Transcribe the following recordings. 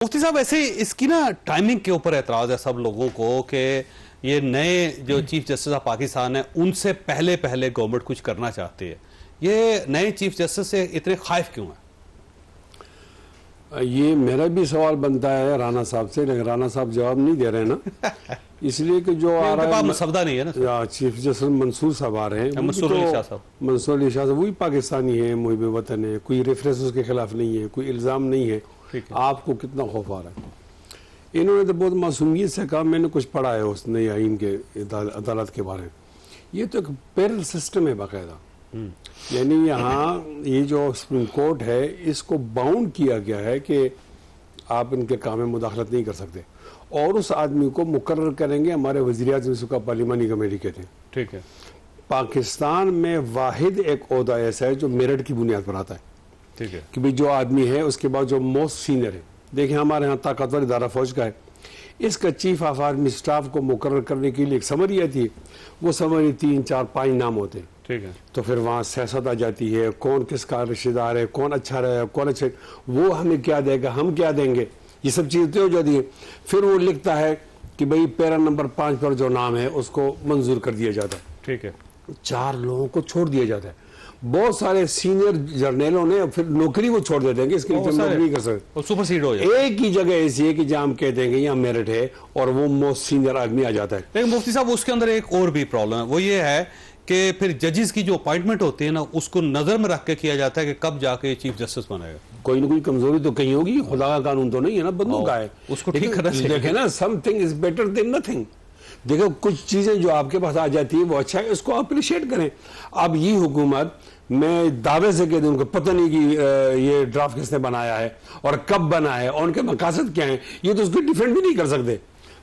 मुफ्ती साहब, ऐसे इसकी ना टाइमिंग के ऊपर एतराज है सब लोगों को कि ये नए जो चीफ जस्टिस ऑफ पाकिस्तान है उनसे पहले पहले गवर्नमेंट कुछ करना चाहती है। ये नए चीफ जस्टिस से इतने खाइफ क्यों है? ये मेरा भी सवाल बनता है राना साहब से, लेकिन राना साहब जवाब नहीं दे रहे हैं ना। इसलिए कि जो आ रहा है मसवदा नहीं है ना, चीफ जस्टिस मंसूर साहब आ रहे हैं। मंसूर अली शाह साहब वही पाकिस्तानी है, मुहिब वतन है, कोई रेफरेंस उसके खिलाफ नहीं है, कोई इल्ज़ाम नहीं है। आपको कितना खौफ आ रहा है? इन्होंने तो बहुत मासूमियत से कहा, मैंने कुछ पढ़ा है उस नई आइन के अदालत के बारे में। ये तो एक पैरेलल सिस्टम है बाकायदा, यानी यहाँ ये जो सुप्रीम कोर्ट है इसको बाउंड किया गया है कि आप इनके काम में मुदाखलत नहीं कर सकते, और उस आदमी को मुकर्रर करेंगे हमारे वज़ीर-ए-आज़म, जिसका पार्लिमानी कमेटी कहते हैं। ठीक है, पाकिस्तान में वाहिद एक ओहदा ऐसा है जो मेरिट की बुनियाद पर आता है। ठीक है, कि भाई जो आदमी है उसके बाद जो मोस्ट सीनियर है, देखिए हमारे यहाँ ताकतवर इदारा फौज का है, इसका चीफ ऑफ आर्मी स्टाफ को मुकर्रर करने के लिए एक समरी आती है। वो समरी 3, 4, 5 नाम होते हैं। ठीक है, तो फिर वहाँ सियासत आ जाती है, कौन किसका रिश्तेदार है, कौन अच्छा रहे, कौन अच्छे, वो हमें क्या देगा, हम क्या देंगे, ये सब चीज़ें तय हो जाती है। फिर वो लिखता है कि भाई पैरा नंबर 5 पर जो नाम है उसको मंजूर कर दिया जाता है। ठीक है, 4 लोगों को छोड़ दिया जाता है। बहुत सारे सीनियर जर्नलों ने फिर नौकरी को छोड़ देते हैं कि इसके लिए नौकरी नहीं कर सकते, सुपरसीड हो जाए। एक ही जगह ऐसी है कि जहाँ हम कह देंगे यहाँ मेरिट है और वो मोस्ट सीनियर आदमी आ जाता है। लेकिन मुफ्ती साहब, उसके अंदर एक और भी प्रॉब्लम है, वो ये है कि फिर जजेस की जो अपॉइंटमेंट होती है ना, उसको नजर में रख के किया जाता है कि कब जाके चीफ जस्टिस बनेगा। कोई ना कोई कमजोरी तो कहीं होगी, खुदा का कानून तो नहीं है ना, बंदों का है, उसको ठीक करना चाहिए। देखे ना, something is better than nothing. देखो कुछ चीजें जो आपके पास आ जाती है वो अच्छा है, उसको अप्रिशिएट करें। अब ये हुकूमत, मैं दावे से कह दूं उनको पता नहीं कि ये ड्राफ्ट किसने बनाया है और कब बना है और उनके मकासद क्या है, ये तो उसको डिफेंड भी नहीं कर सकते।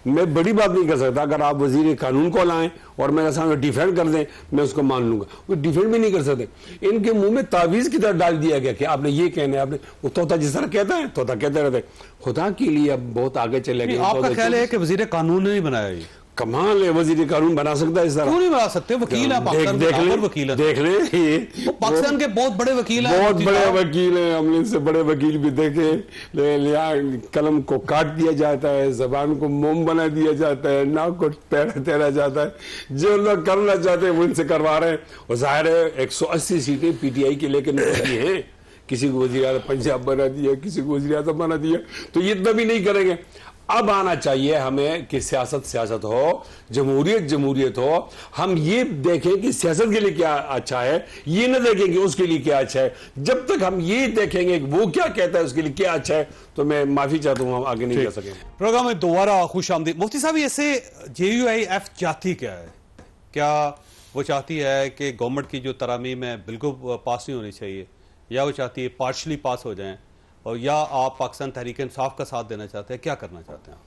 मैं बड़ी बात नहीं कर सकता, अगर आप वजीर कानून को लाएं और मेरे सामने डिफेंड कर दें मैं उसको मान लूंगा, वो डिफेंड भी नहीं कर सकते। इनके मुंह में तावीज़ की तरह डाल दिया गया कि आपने ये कहना है, आपने वो तोता जिस तरह कहता है, तोता कहते रहते। खुदा के लिए अब बहुत आगे चले गए। आपका ख्याल है कि वजीर कानून ने नहीं बनाया? ये कमाल है, वजीर कानून बना सकता है इस तरह? क्यों नहीं बना सकते? वकील है, पाकिस्तान के वकील है, देख ले, ये पाकिस्तान के बहुत बड़े वकील हैं, बहुत बड़े वकील हैं, हमने इनसे बड़े वकील भी देखे। कलम को काट दिया जाता है, जबान को मोम बना दिया जाता है, नाक को तैरा जाता है। जो लोग करना चाहते हैं वो इनसे करवा रहे हैं। और जाहिर है 180 सीटें पीटीआई के लेकर निकली हैं, किसी को वजीर आज़म पंजाब बना दिया, किसी को वजीर आज़म बना दिया, तो ये इतना भी नहीं करेंगे। अब आना चाहिए हमें कि सियासत सियासत हो, जमहूरियत जमहूरियत हो। हम ये देखें कि सियासत के लिए क्या अच्छा है, ये न देखें कि उसके लिए क्या अच्छा है। जब तक हम ये देखेंगे कि वो क्या कहता है उसके लिए क्या अच्छा है, तो मैं माफी चाहता हूँ, हम आगे नहीं जा सकेंगे। प्रोग्राम में दोबारा खुश आमदीद। मुफ्ती साहब, ऐसे JUIF चाहती क्या है? क्या वो चाहती है कि गवर्नमेंट की जो तरामीम है बिल्कुल पास नहीं होनी चाहिए, या वो चाहती है पार्शली पास हो जाएं, और या आप पाकिस्तान तहरीक इंसाफ का साथ देना चाहते हैं? क्या करना चाहते हैं आप?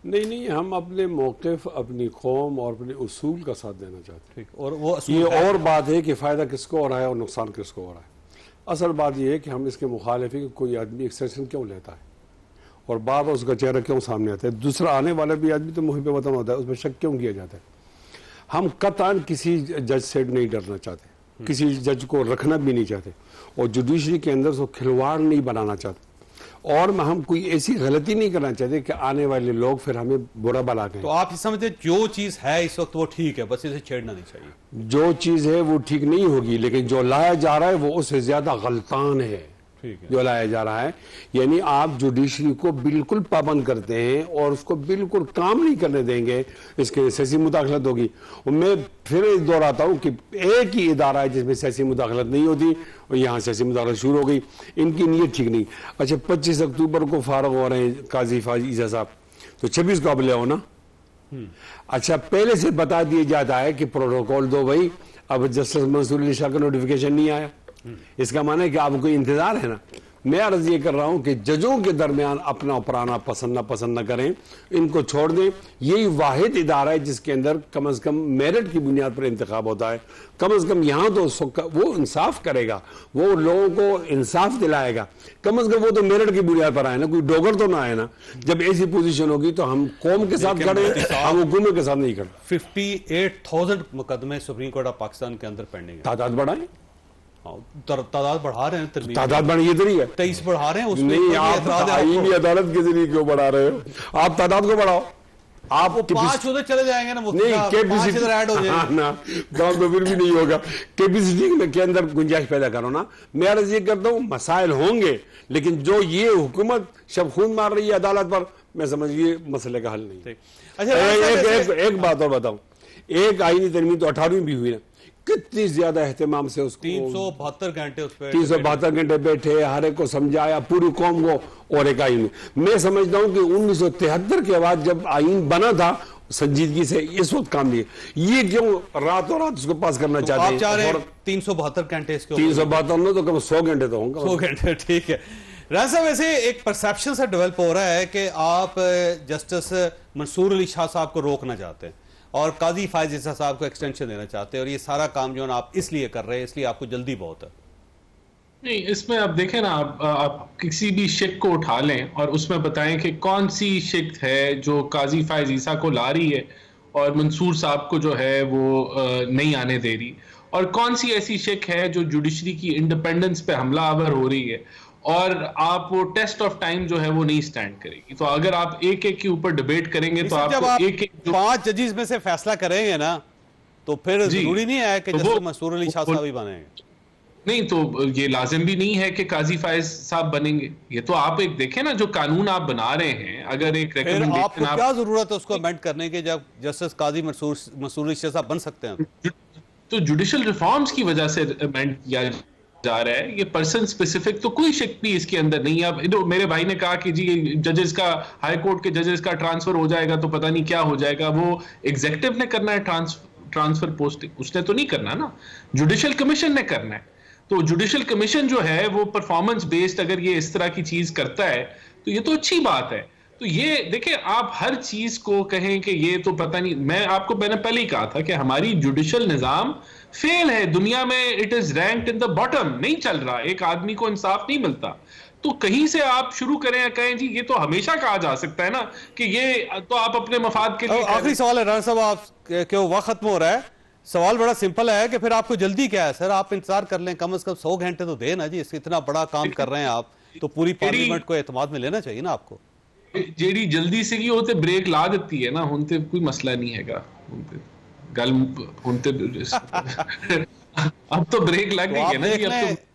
नहीं, हम अपने मौक़िफ़, अपनी कौम और अपने उसूल का साथ देना चाहते हैं। और वो ये और बात है कि फ़ायदा किसको हो रहा है और नुकसान किसको हो रहा है। असल बात यह है कि हम इसके मुखालिफ है कि कोई आदमी एक्सटेंशन क्यों लेता है और बार बार उसका चेहरा क्यों सामने आता है। दूसरा, आने वाला भी आदमी तो मुहिब वतन होता है, उसमें शक क्यों किया जाता है। हम कतई किसी जज से नहीं डरना चाहते, किसी जज को रखना भी नहीं चाहते, और जुडिशरी के अंदर उसको खिलवाड़ नहीं बनाना चाहते, और हम कोई ऐसी गलती नहीं करना चाहते कि आने वाले लोग फिर हमें बुरा भला कहें। तो आप समझते जो चीज है इस वक्त वो ठीक है, बस इसे छेड़ना नहीं चाहिए। जो चीज है वो ठीक नहीं होगी, लेकिन जो लाया जा रहा है वो उससे ज्यादा गलतान है। जो लाया जा रहा है, यानी आप जुडिशरी को बिल्कुल पाबंद करते हैं और उसको बिल्कुल काम नहीं करने देंगे, इसके सियासी मुदाखलत होगी। और मैं फिर दोहराता हूं कि एक ही इदारा है जिसमें सियासी मुदाखलत नहीं होती, और यहाँ सियासी मुदाखलत शुरू हो गई। इनकी नीयत ठीक नहीं। अच्छा, 25 अक्टूबर को फारग हो रहे हैं काजी ईसा साहब, तो 26 को अब ले आओ ना। अच्छा, पहले से बता दिया जाता है कि प्रोटोकॉल दो भाई, अब जस्टिस मंसूर अली शाह का नोटिफिकेशन नहीं आया, इसका माने कि आपको इंतजार है ना। मैं अर्ज ये कर रहा हूं कि जजों के दरमियान अपना उपराना पसंद न करें, इनको छोड़ दें। यही वाहिद इदारा है जिसके अंदर कम से कम मेरिट की बुनियाद पर इंतखाब होता है। कम से कम यहाँ तो वो इंसाफ करेगा, वो लोगों को इंसाफ दिलाएगा। कम से कम वो तो मेरिट की बुनियाद पर आए ना, कोई डोगर तो ना आए ना। जब ऐसी पोजीशन होगी तो हम कौम के साथ खड़े, हम हुकूमत के साथ नहीं खड़े। 58,000 मुकदमे सुप्रीम कोर्ट ऑफ पाकिस्तान के अंदर पेंडिंग है। तादाद बढ़ाएं, तादाद बढ़ा रहे हैं, तरमीम तादाद बढ़ी ये तो नहीं है, 23 बढ़ा रहे हैं, उसमें नहीं आप आईनी अदालत के जरिए क्यों बढ़ा रहे हो? आप तादाद को बढ़ाओ, आप 5 उधर चले जाएंगे ना, नहीं कैपेसिटी ऐड हो जाएगी ना, काम तो फिर भी नहीं होगा। कैपेसिटी के अंदर गुंजाइश पैदा करो ना। मैं अर्ज ये करता हूँ मसाइल होंगे, लेकिन जो ये हुकूमत शब खून मार रही है अदालत पर, मैं समझिए मसले का हल नहीं। अच्छा, एक बात और बताऊं, एक आईनी तरमीम तो 18वीं भी हुई ना, कितनी ज्यादा एहतमाम से उसको 372 घंटे उस पर 372 घंटे बैठे, हर एक को समझाया, पूरी कौम को, और एक आईन। मैं समझता हूं कि 1973 के बाद जब आईन बना था संजीदगी से, इस वक्त काम नहीं, ये क्यों रातों रात उसको पास करना चाहते हैं? आप चाह रहे हैं 372 घंटे इसके 372 में तो कम 100 घंटे तो होंगे, 100 घंटे, ठीक है। राजा साहब, वैसे एक परसेप्शन से डेवलप हो रहा है कि आप जस्टिस मंसूर अली शाह साहब को रोकना चाहते हैं और काजी फायज ईसा साहब को एक्सटेंशन देना चाहते हैं, और ये सारा काम जो है आप इसलिए कर रहे हैं, इसलिए आपको जल्दी बहुत है। नहीं, इसमें आप देखें ना, आप किसी भी शिक को उठा लें और उसमें बताएं कि कौन सी शिक है जो काजी फायज ईसा को ला रही है और मंसूर साहब को जो है वो नहीं आने दे रही, और कौन सी ऐसी शिक है जो जुडिशरी की इंडिपेंडेंस पे हमलावर हो रही है, और आप वो टेस्ट ऑफ टाइम जो है वो नहीं स्टैंड करेगी। तो अगर आप एक एक के ऊपर डिबेट करेंगे तो आप एक 5 जजेस में से फैसला करेंगे ना, तो फिर जरूरी नहीं है कि जस्टिस मंसूर अली शाह साहब ही बनेंगे। नहीं, तो ये लाजिम भी नहीं है कि काजी फायज साहब बनेंगे। ये तो आप एक देखें ना, जो कानून आप बना रहे हैं, अगर एक रिकमेंडेशन आपको क्या जरूरत है उसको अमेंड करने की, जब जस्टिस काजी मंसूर अली शाह साहब बन सकते हैं? तो जुडिशल रिफॉर्म्स की वजह से अमेंड किया जा रहा है। ये पर्सन स्पेसिफिक तो कोई शक भी इसके अंदर नहीं है। अब मेरे भाई ने कहा कि जी जजेस का, हाई कोर्ट के जजेस का ट्रांसफर हो जाएगा तो पता नहीं क्या हो जाएगा। वो एग्जीक्यूटिव ने करना है ट्रांसफर पोस्टिंग, उसने तो नहीं करना ना, जुडिशल कमीशन ने करना है। तो जुडिशल कमीशन जो है वो परफॉर्मेंस बेस्ड अगर ये इस तरह की चीज करता है तो ये तो अच्छी बात है। तो ये देखिए, आप हर चीज को कहें कि ये तो पता नहीं, मैंने पहले ही कहा था कि हमारी जुडिशल निजाम फेल है दुनिया में, it is ranked in the bottom, नहीं चल रहा, एक आदमी को इंसाफ नहीं मिलता। तो कहीं से आप शुरू करें, कहें जी ये तो हमेशा कहा जा सकता है ना कि ये तो आप अपने मफाद के लिए। आखिरी सवाल है राणा साहब, आप क्यों वक्त खत्म हो रहा है, सवाल बड़ा सिंपल है कि फिर आपको जल्दी क्या है सर? आप इंतजार कर लें, कम से कम 100 घंटे तो देना जी, इतना बड़ा काम कर रहे हैं आप, तो पूरी पार्लियामेंट को एतमाद में लेना चाहिए ना आपको। जेडी जल्दी से होते ब्रेक ला देती है ना, होते कोई मसला नहीं हैगा, गल होते अब तो ब्रेक लग गई है ना जी, अब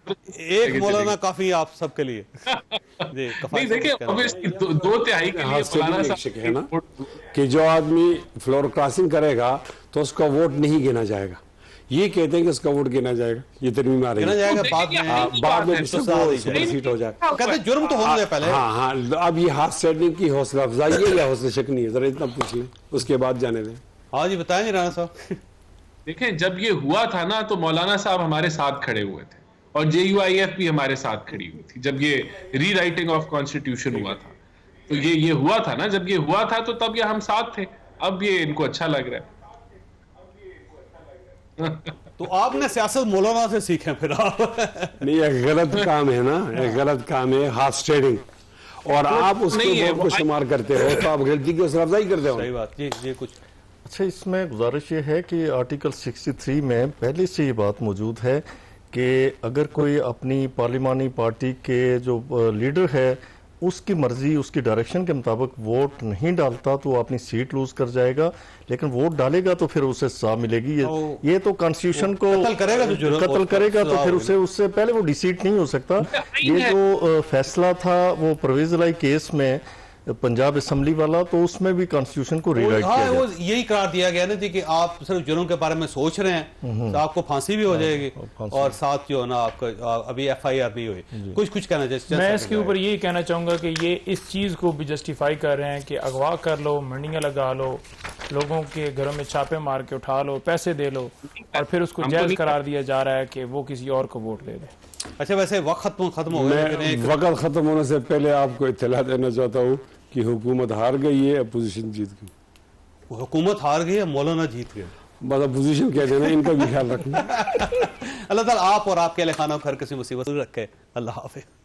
तो एक मौलाना काफी आप सबके लिए। नहीं देखिए, दो तिहाई के लिए मौलाना साहब है ना कि जो आदमी फ्लोर क्रॉसिंग करेगा तो उसका वोट नहीं गिना जाएगा, ये कहते हैं कि उसका वोट गिना जाएगा, ये तरमीम आ रही है, बाद में सीट हो जाए, कहते जुर्म तो होने दे पहले। हाँ, अब ये हाथ सेटिंग की हौसला अफजाई है या हौसला शक नहीं है, जरा इतना पूछ लें, उसके बाद जाने दें। हाँ जी, बताएंगे राणा साहब। देखें, जब ये हुआ था ना तो मौलाना साहब हमारे साथ खड़े हुए थे और JUIF भी हमारे साथ खड़ी हुई थी जब ये रीराइटिंग ऑफ कॉन्स्टिट्यूशन हुआ था। तो ये हुआ था ना, जब ये हुआ था तो तब ये हम साथ थे, अब ये इनको अच्छा लग रहा है। तो आपने सियासत मौलाना से सीखे फिर आप। नहीं, एक गलत काम है ना, एक गलत काम है हाथ स्टेडिंग, और आप उसके वोट को शुमार करते हो तो आप गलती की हौसला अफजाई करते हो। सही बात जी, ये कुछ अच्छा, इसमें गुजारिश ये है कि आर्टिकल 63 में पहले से ये बात मौजूद है कि अगर कोई अपनी पार्लिमानी पार्टी के जो लीडर है उसकी मर्जी, उसकी डायरेक्शन के मुताबिक वोट नहीं डालता तो वो अपनी सीट लूज कर जाएगा, लेकिन वोट डालेगा तो फिर उसे सजा मिलेगी। ये तो कॉन्स्टिट्यूशन को कत्ल करेगा तो फिर उसे उससे पहले वो डिसीट नहीं हो सकता। ये जो फैसला था वो परवेज इलाही केस में पंजाब असेंबली वाला, तो उसमें भी कॉन्स्टिट्यूशन को रीराइट किया गया। वो यही करार दिया गया ना कि आप सिर्फ जुर्म के बारे में सोच रहे हैं तो आपको फांसी भी हो जाएगी, और साथ जो है ना आपका अभी FIR नहीं हुई। कुछ कहना चाहिए? मैं इसके ऊपर यही कहना चाहूंगा कि ये इस चीज को भी जस्टिफाई कर रहे हैं कि अगवा कर लो, मंडियां लगा लो, लोगों के घरों में छापे मार के उठा लो, पैसे दे लो, और फिर उसको जायज करार दिया जा रहा है कि वो किसी और को वोट दे दे। अच्छा, वैसे वक्त खत्म हो गया, वक्त खत्म होने से पहले आपको इत्तला देना चाहता हूँ कि हुकूमत हार गई है, अपोजिशन जीत गई। हुकूमत हार गई है, मौलाना जीत गए, बस अपोजिशन कह देना, इनका भी ख्याल रखना। अल्लाह ताला आप और आपके अहले खाना को हर किसी मुसीबत रखे। अल्लाह हाफिज़।